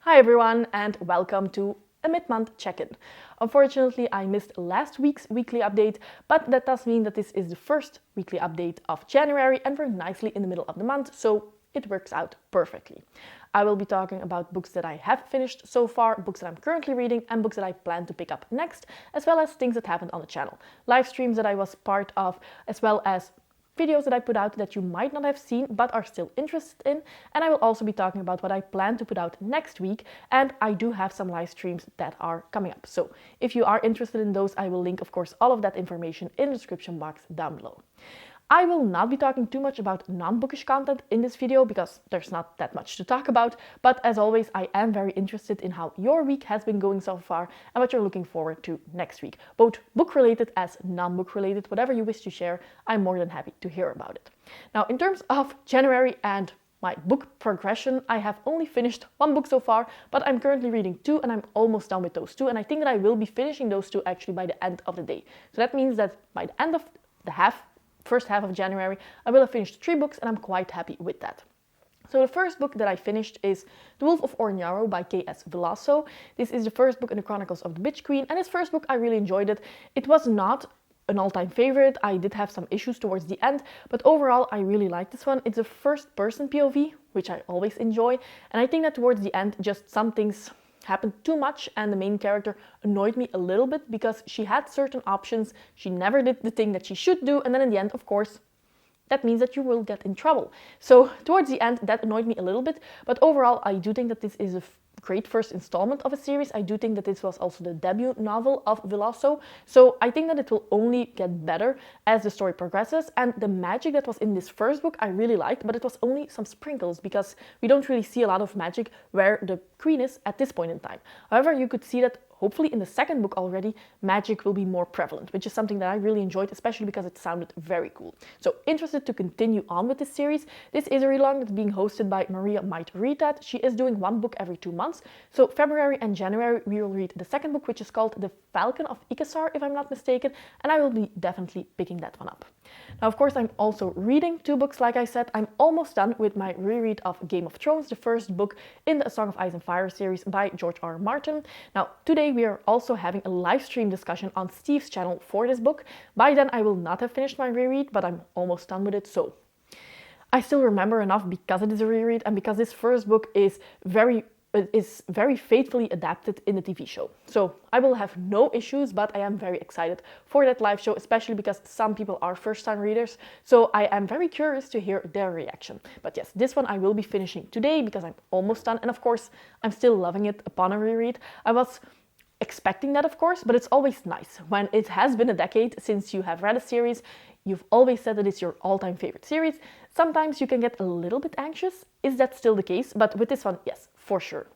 Hi everyone and welcome to a mid-month check-in. Unfortunately, I missed last week's weekly update, but that does mean that this is the first weekly update of January and we're nicely in the middle of the month, so it works out perfectly. I will be talking about books that I have finished so far, books that I'm currently reading, and books that I plan to pick up next, as well as things that happened on the channel, live streams that I was part of, as well as videos that I put out that you might not have seen but are still interested in, and I will also be talking about what I plan to put out next week, and I do have some live streams that are coming up. So if you are interested in those, I will link, of course, all of that information in the description box down below. I will not be talking too much about non-bookish content in this video because there's not that much to talk about, but as always, I am very interested in how your week has been going so far and what you're looking forward to next week. Both book-related as non-book related, whatever you wish to share, I'm more than happy to hear about it. Now, in terms of January and my book progression, I have only finished one book so far, but I'm currently reading two and I'm almost done with those two, and I think that I will be finishing those two actually by the end of the day. So that means that by the end of the first half of January, I will have finished 3 books and I'm quite happy with that. So the first book that I finished is The Wolf of Ornyaro by K.S. Velasco. This is the first book in the Chronicles of the Bitch Queen, and this first book I really enjoyed it. It was not an all-time favorite. I did have some issues towards the end, but overall I really like this one. It's a first-person POV, which I always enjoy, and I think that towards the end just some things happened too much and the main character annoyed me a little bit because she had certain options, she never did the thing that she should do, and then in the end, of course, that means that you will get in trouble. So towards the end, that annoyed me a little bit, but overall, I do think that this is a great first installment of a series. I do think that this was also the debut novel of Velasco, so I think that it will only get better as the story progresses, and the magic that was in this first book I really liked, but it was only some sprinkles because we don't really see a lot of magic where the queen is at this point in time. However, you could see that hopefully in the second book already, magic will be more prevalent, which is something that I really enjoyed, especially because it sounded very cool. So interested to continue on with this series. This is a read-along that's being hosted by Maria Might Read That. She is doing one book every 2 months. So February and January, we will read the second book, which is called The Falcon of Icasar, if I'm not mistaken, and I will be definitely picking that one up. Now, of course, I'm also reading 2 books, like I said. I'm almost done with my reread of Game of Thrones, the first book in the A Song of Ice and Fire series by George R. R. Martin. Now, today we are also having a live stream discussion on Steve's channel for this book. By then, I will not have finished my reread, but I'm almost done with it, so I still remember enough because it is a reread and because this first book is very faithfully adapted in the TV show. So I will have no issues, but I am very excited for that live show, especially because some people are first-time readers. So I am very curious to hear their reaction. But yes, this one I will be finishing today because I'm almost done. And of course, I'm still loving it upon a reread. I was expecting that, of course, but it's always nice when it has been a decade since you have read a series. You've always said that it's your all-time favorite series. Sometimes you can get a little bit anxious. Is that still the case? But with this one, yes, for sure.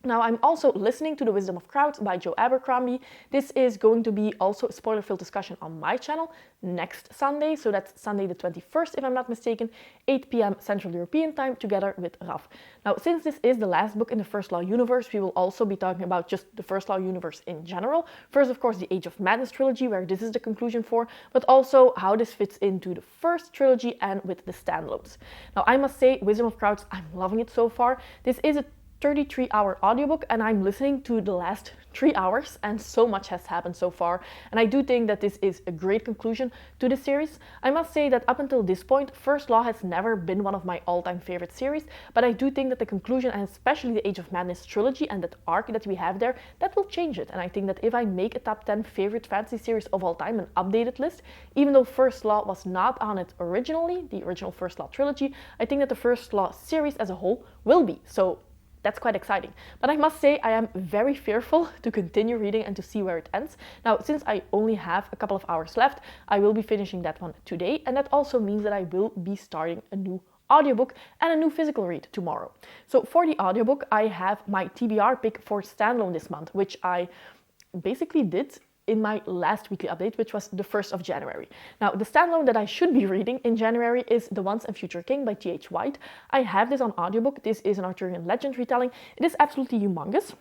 Now, I'm also listening to The Wisdom of Crowds by Joe Abercrombie. This is going to be also a spoiler-filled discussion on my channel next Sunday. So that's Sunday the 21st, if I'm not mistaken, 8 p.m. Central European time, together with Raf. Now, since this is the last book in the First Law universe, we will also be talking about just the First Law universe in general. First, of course, the Age of Madness trilogy, where this is the conclusion for, but also how this fits into the first trilogy and with the standalones. Now, I must say, Wisdom of Crowds, I'm loving it so far. This is a 33-hour audiobook and I'm listening to the last 3 hours and so much has happened so far, and I do think that this is a great conclusion to the series. I must say that up until this point, First Law has never been one of my all-time favorite series, but I do think that the conclusion, and especially the Age of Madness trilogy and that arc that we have there, that will change it. And I think that if I make a top 10 favorite fantasy series of all time, an updated list, even though First Law was not on it originally, the original First Law trilogy, I think that the First Law series as a whole will be. So that's quite exciting. But I must say I am very fearful to continue reading and to see where it ends. Now, since I only have a couple of hours left, I will be finishing that one today, and that also means that I will be starting a new audiobook and a new physical read tomorrow. So for the audiobook, I have my TBR pick for standalone this month, which I basically did in my last weekly update, which was the 1st of January. Now, the standalone that I should be reading in January is The Once and Future King by T.H. White. I have this on audiobook. This is an Arthurian legend retelling. It is absolutely humongous.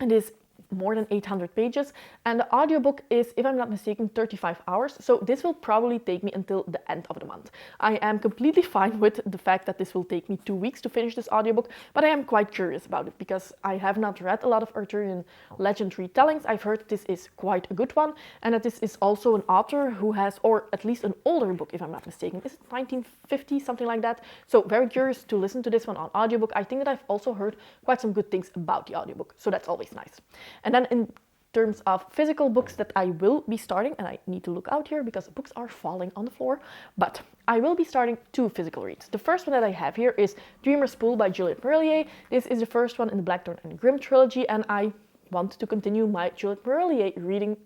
It is more than 800 pages, and the audiobook is, if I'm not mistaken, 35 hours, so this will probably take me until the end of the month. I am completely fine with the fact that this will take me 2 weeks to finish this audiobook, but I am quite curious about it because I have not read a lot of Arthurian legend retellings. I've heard this is quite a good one, and that this is also an author who has, or at least an older book, if I'm not mistaken. Is it 1950, something like that? So very curious to listen to this one on audiobook. I think that I've also heard quite some good things about the audiobook, so that's always nice. And then in terms of physical books that I will be starting, and I need to look out here because books are falling on the floor, but I will be starting 2 physical reads. The first one that I have here is Dreamer's Pool by Juliette Marillier. This is the first one in the Blackthorn and Grimm trilogy, and I want to continue my Juliette Marillier reading.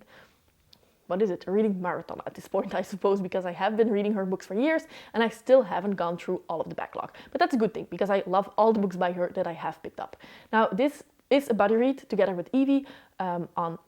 What is it? A reading marathon at this point, I suppose, because I have been reading her books for years and I still haven't gone through all of the backlog. But that's a good thing because I love all the books by her that I have picked up. Now, this is a buddy read together with Evie on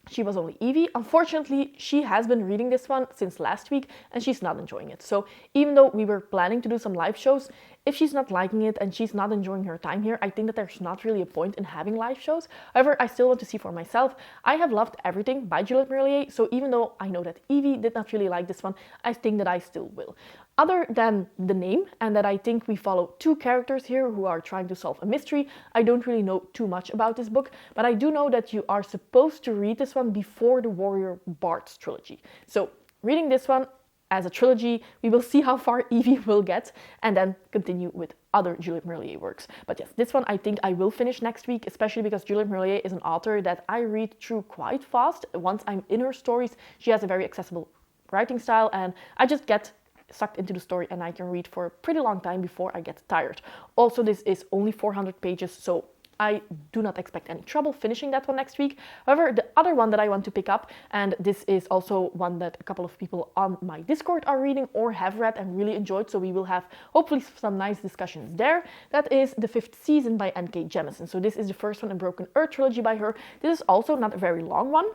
She Was Only Evie. Unfortunately, she has been reading this one since last week and she's not enjoying it. So even though we were planning to do some live shows, if she's not liking it and she's not enjoying her time here, I think that there's not really a point in having live shows. However, I still want to see for myself. I have loved everything by Juliette Marillier, so even though I know that Evie did not really like this one, I think that I still will. Other than the name, and that I think we follow 2 characters here who are trying to solve a mystery, I don't really know too much about this book, but I do know that you are supposed to read this one before the Warrior Bards trilogy. So reading this one as a trilogy, we will see how far Evie will get and then continue with other Juliette Marillier works. But yes, this one I think I will finish next week, especially because Juliette Marillier is an author that I read through quite fast. Once I'm in her stories, she has a very accessible writing style and I just get sucked into the story and I can read for a pretty long time before I get tired. Also, this is only 400 pages, so I do not expect any trouble finishing that one next week. However, the other one that I want to pick up, and this is also one that a couple of people on my Discord are reading or have read and really enjoyed, so we will have hopefully some nice discussions there. That is The Fifth Season by N.K. Jemisin. So this is the first one in Broken Earth trilogy by her. This is also not a very long one.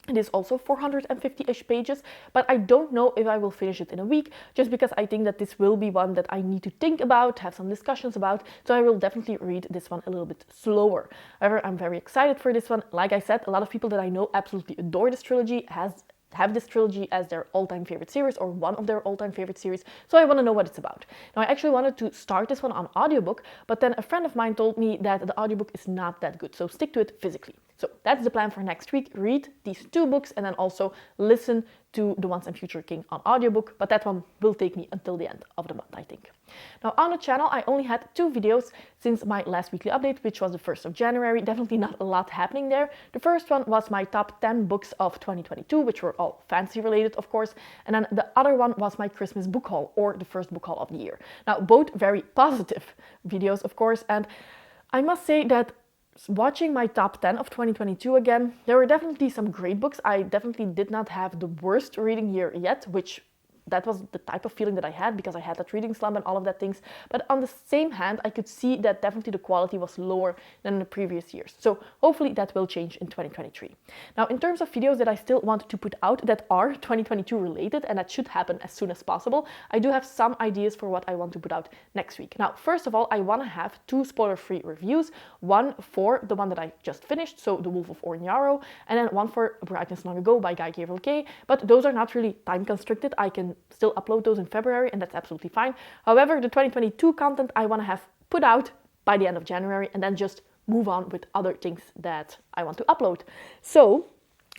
It is also 450-ish pages, but I don't know if I will finish it in a week, just because I think that this will be one that I need to think about, have some discussions about, so I will definitely read this one a little bit slower. However, I'm very excited for this one. Like I said, a lot of people that I know absolutely adore this trilogy, have this trilogy as their all-time favorite series or one of their all-time favorite series, so I want to know what it's about. Now, I actually wanted to start this one on audiobook, but then a friend of mine told me that the audiobook is not that good, so stick to it physically. So that's the plan for next week. Read these 2 books and then also listen to The Once and Future King on audiobook, but that one will take me until the end of the month, I think. Now, on the channel, I only had 2 videos since my last weekly update, which was the 1st of January. Definitely not a lot happening there. The first one was my top 10 books of 2022, which were all fantasy related, of course. And then the other one was my Christmas book haul, or the first book haul of the year. Now, both very positive videos, of course, and I must say that watching my top 10 of 2022 again, there were definitely some great books. I definitely did not have the worst reading year yet, which that was the type of feeling that I had because I had that reading slump and all of that things. But on the same hand, I could see that definitely the quality was lower than in the previous years. So hopefully that will change in 2023. Now, in terms of videos that I still want to put out that are 2022 related, and that should happen as soon as possible, I do have some ideas for what I want to put out next week. Now, first of all, I want to have 2 spoiler-free reviews. One for the one that I just finished, so The Wolf of Ornyaro, and then one for A Brightness Long Ago by Guy Gabriel Kay. But those are not really time constricted. I can still upload those in February, and that's absolutely fine. However, the 2022 content I want to have put out by the end of January and then just move on with other things that I want to upload. So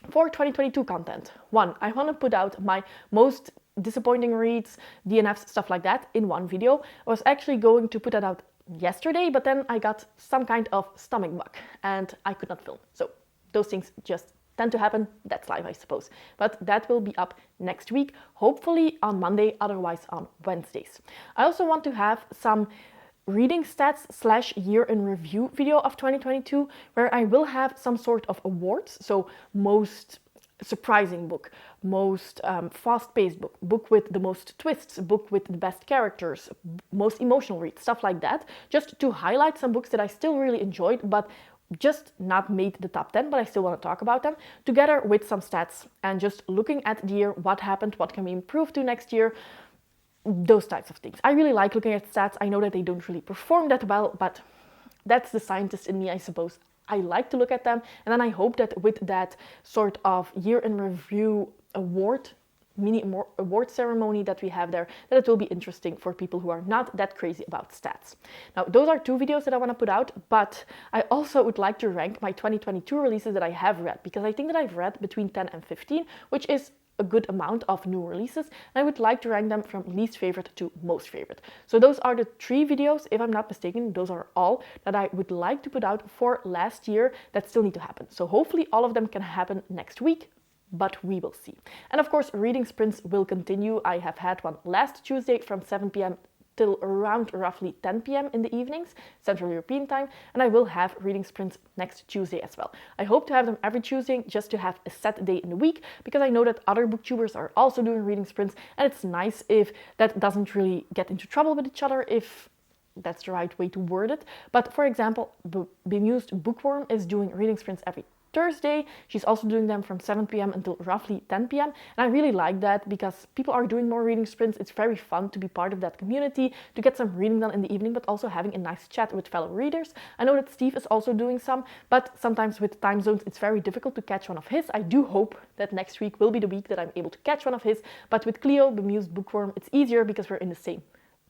for 2022 content, 1, I want to put out my most disappointing reads, DNFs, stuff like that in one video. I was actually going to put that out yesterday, but then I got some kind of stomach bug and I could not film. So those things just tend to happen. That's life, I suppose. But that will be up next week, hopefully on Monday, otherwise on Wednesdays. I also want to have some reading stats / year in review video of 2022, where I will have some sort of awards. So most surprising book, most fast-paced book, book with the most twists, book with the best characters, most emotional read, stuff like that, just to highlight some books that I still really enjoyed, but just not made the top 10, but I still want to talk about them, together with some stats and just looking at the year, what happened, what can we improve to next year, those types of things. I really like looking at stats. I know that they don't really perform that well, but that's the scientist in me, I suppose. I like to look at them, and then I hope that with that sort of year in review mini award ceremony that we have there, that it will be interesting for people who are not that crazy about stats. Now, those are 2 videos that I want to put out, but I also would like to rank my 2022 releases that I have read, because I think that I've read between 10 and 15, which is a good amount of new releases, and I would like to rank them from least favorite to most favorite. So those are the 3 videos, if I'm not mistaken, those are all that I would like to put out for last year that still need to happen. So hopefully all of them can happen next week, but we will see. And of course, reading sprints will continue. I have had one last Tuesday from 7 p.m. till around roughly 10 p.m. in the evenings, Central European time, and I will have reading sprints next Tuesday as well. I hope to have them every Tuesday just to have a set day in the week, because I know that other booktubers are also doing reading sprints, and it's nice if that doesn't really get into trouble with each other, if that's the right way to word it. But for example, Bemused Bookworm is doing reading sprints every Thursday. She's also doing them from 7 p.m. until roughly 10 p.m. And I really like that, because people are doing more reading sprints. It's very fun to be part of that community, to get some reading done in the evening, but also having a nice chat with fellow readers. I know that Steve is also doing some, but sometimes with time zones, it's very difficult to catch one of his. I do hope that next week will be the week that I'm able to catch one of his. But with Cleo, Bemused Bookworm, it's easier because we're in the same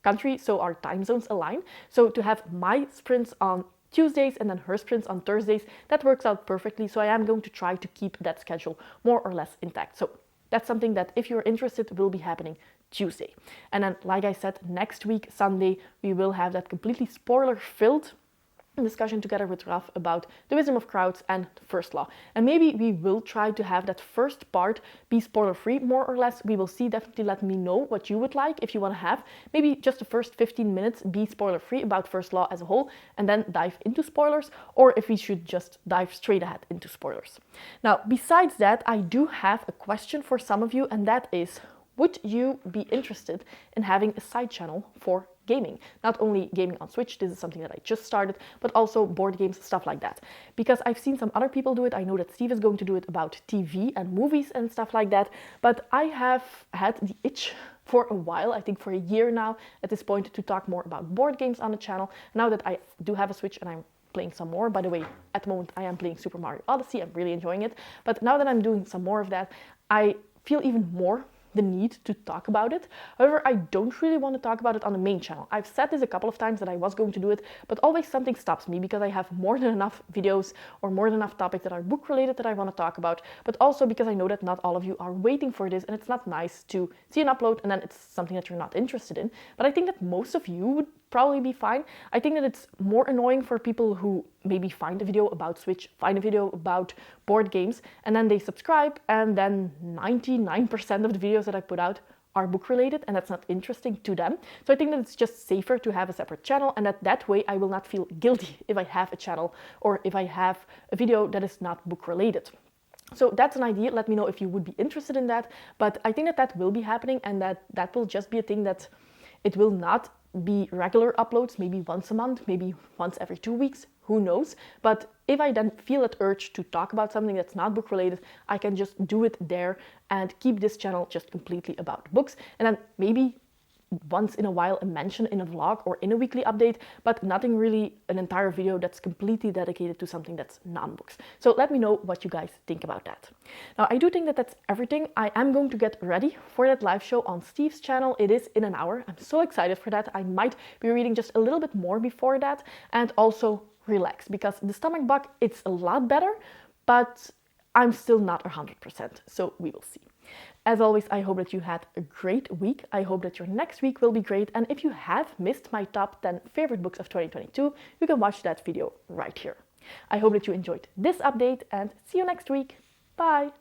country, so our time zones align. So to have my sprints on Tuesdays and then her sprints on Thursdays, that works out perfectly. So I am going to try to keep that schedule more or less intact. So that's something that, if you're interested, will be happening Tuesday. And then, like I said, next week, Sunday, we will have that completely spoiler-filled discussion together with Raf about The Wisdom of Crowds and First Law. And maybe we will try to have that first part be spoiler-free, more or less. We will see. Definitely let me know what you would like, if you want to have maybe just the first 15 minutes be spoiler-free about First Law as a whole, and then dive into spoilers, or if we should just dive straight ahead into spoilers. Now, besides that, I do have a question for some of you, and that is, would you be interested in having a side channel for gaming? Not only gaming on Switch, this is something that I just started, but also board games, stuff like that. Because I've seen some other people do it. I know that Steve is going to do it about TV and movies and stuff like that. But I have had the itch for a while, I think for a year now at this point, to talk more about board games on the channel. Now that I do have a Switch and I'm playing some more. By the way, at the moment I am playing Super Mario Odyssey. I'm really enjoying it. But now that I'm doing some more of that, I feel even more the need to talk about it. However, I don't really want to talk about it on the main channel. I've said this a couple of times that I was going to do it, but always something stops me, because I have more than enough videos or more than enough topics that are book related that I want to talk about, but also because I know that not all of you are waiting for this, and it's not nice to see an upload and then it's something that you're not interested in. But I think that most of you would probably be fine. I think that it's more annoying for people who maybe find a video about Switch, find a video about board games, and then they subscribe, and then 99% of the videos that I put out are book related, and that's not interesting to them. So I think that it's just safer to have a separate channel, and that way I will not feel guilty if I have a channel or if I have a video that is not book related. So that's an idea. Let me know if you would be interested in that. But I think that that will be happening, and that will just be a thing that it will not be regular uploads, maybe once a month, maybe once every 2 weeks, who knows. But if I then feel that urge to talk about something that's not book related, I can just do it there and keep this channel just completely about books. And then maybe once in a while a mention in a vlog or in a weekly update, but nothing really an entire video that's completely dedicated to something that's non-books. So let me know what you guys think about that. Now, I do think that that's everything. I am going to get ready for that live show on Steve's channel. It is in an hour. I'm so excited for that. I might be reading just a little bit more before that, and also relax, because the stomach bug, it's a lot better, but I'm still not 100%. So we will see. As always, I hope that you had a great week. I hope that your next week will be great. And if you have missed my top 10 favorite books of 2022, you can watch that video right here. I hope that you enjoyed this update, and see you next week. Bye!